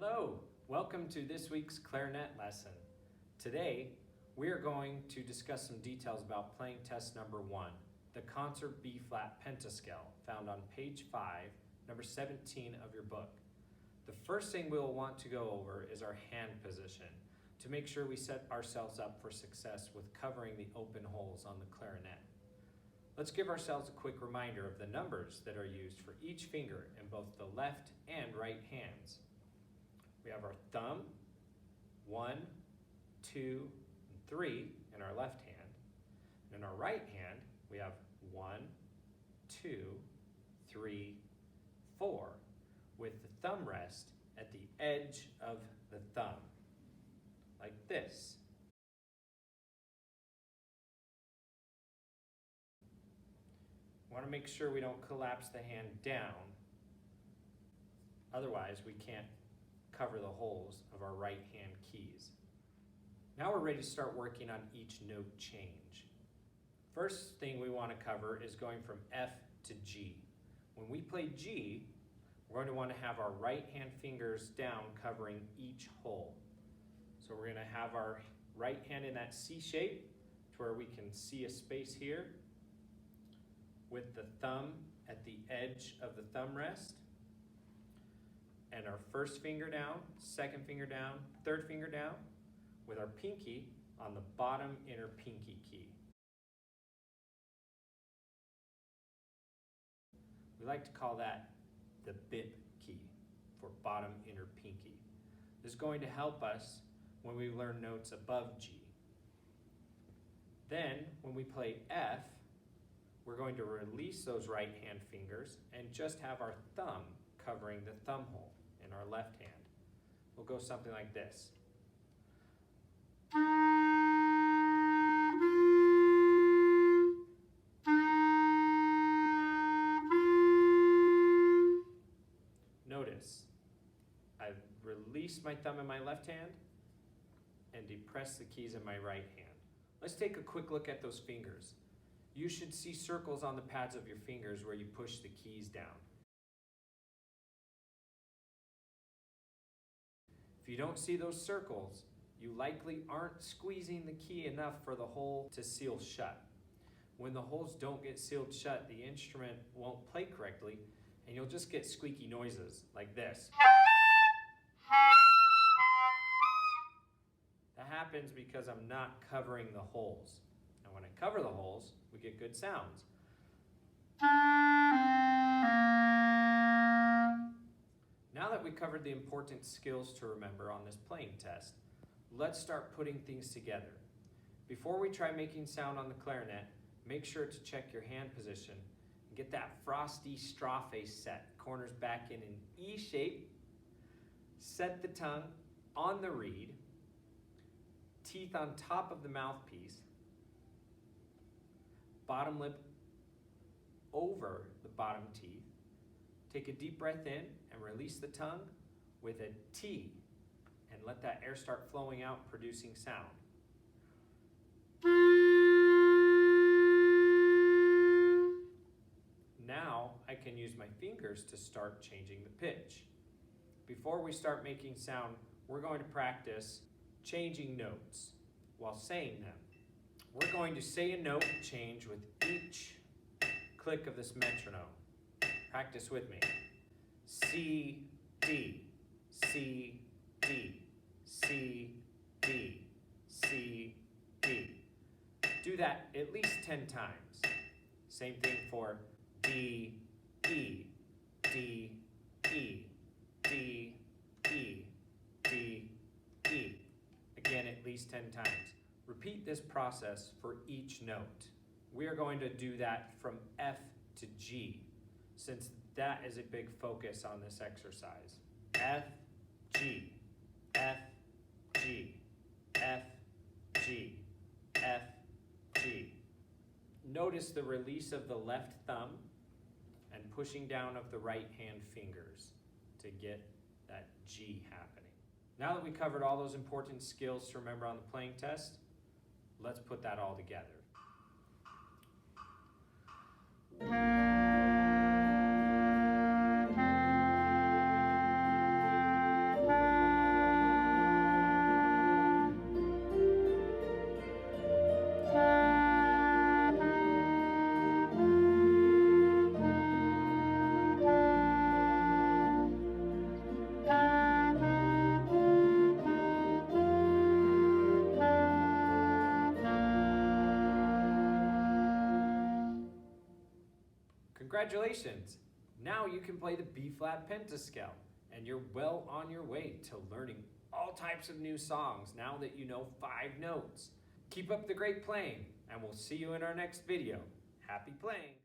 Hello, welcome to this week's clarinet lesson. Today, we are going to discuss some details about playing test number 1, the concert B-flat pentascale, found on page 5, number 17 of your book. The first thing we'll want to go over is our hand position to make sure we set ourselves up for success with covering the open holes on the clarinet. Let's give ourselves a quick reminder of the numbers that are used for each finger in both the left and right hands. We have our thumb, 1, 2, and 3 in our left hand. And in our right hand, we have 1, 2, 3, 4, with the thumb rest at the edge of the thumb, like this. We want to make sure we don't collapse the hand down, otherwise we can't cover the holes of our right hand keys. Now we're ready to start working on each note change. First thing we want to cover is going from F to G. When we play G, we're going to want to have our right hand fingers down covering each hole. So we're going to have our right hand in that C shape to where we can see a space here with the thumb at the edge of the thumb rest. And our first finger down, second finger down, third finger down, with our pinky on the bottom inner pinky key. We like to call that the bip key for bottom inner pinky. This is going to help us when we learn notes above G. Then, when we play F, we're going to release those right hand fingers and just have our thumb covering the thumb hole in our left hand. We'll go something like this. Notice, I've released my thumb in my left hand and depressed the keys in my right hand. Let's take a quick look at those fingers. You should see circles on the pads of your fingers where you push the keys down. If you don't see those circles, you likely aren't squeezing the key enough for the hole to seal shut. When the holes don't get sealed shut, the instrument won't play correctly, and you'll just get squeaky noises like this. That happens because I'm not covering the holes. And when I cover the holes, we get good sounds. Now that we covered the important skills to remember on this playing test, let's start putting things together. Before we try making sound on the clarinet, make sure to check your hand position and get that frosty straw face set, corners back in an E shape. Set the tongue on the reed, teeth on top of the mouthpiece, bottom lip over the bottom teeth. Take a deep breath in and release the tongue with a T and let that air start flowing out, producing sound. Now I can use my fingers to start changing the pitch. Before we start making sound, we're going to practice changing notes while saying them. We're going to say a note change with each click of this metronome. Practice with me. C, D, C, D, C, D, C, D. Do that at least 10 times. Same thing for D, E, D, E, D, E, D, E. Again, at least 10 times. Repeat this process for each note. We are going to do that from F to G, since that is a big focus on this exercise. F, G, F, G, F, G, F, G. Notice the release of the left thumb and pushing down of the right hand fingers to get that G happening. Now that we covered all those important skills to remember on the playing test, let's put that all together. Congratulations! Now you can play the B-flat pentascale, and you're well on your way to learning all types of new songs now that you know 5 notes. Keep up the great playing, and we'll see you in our next video. Happy playing!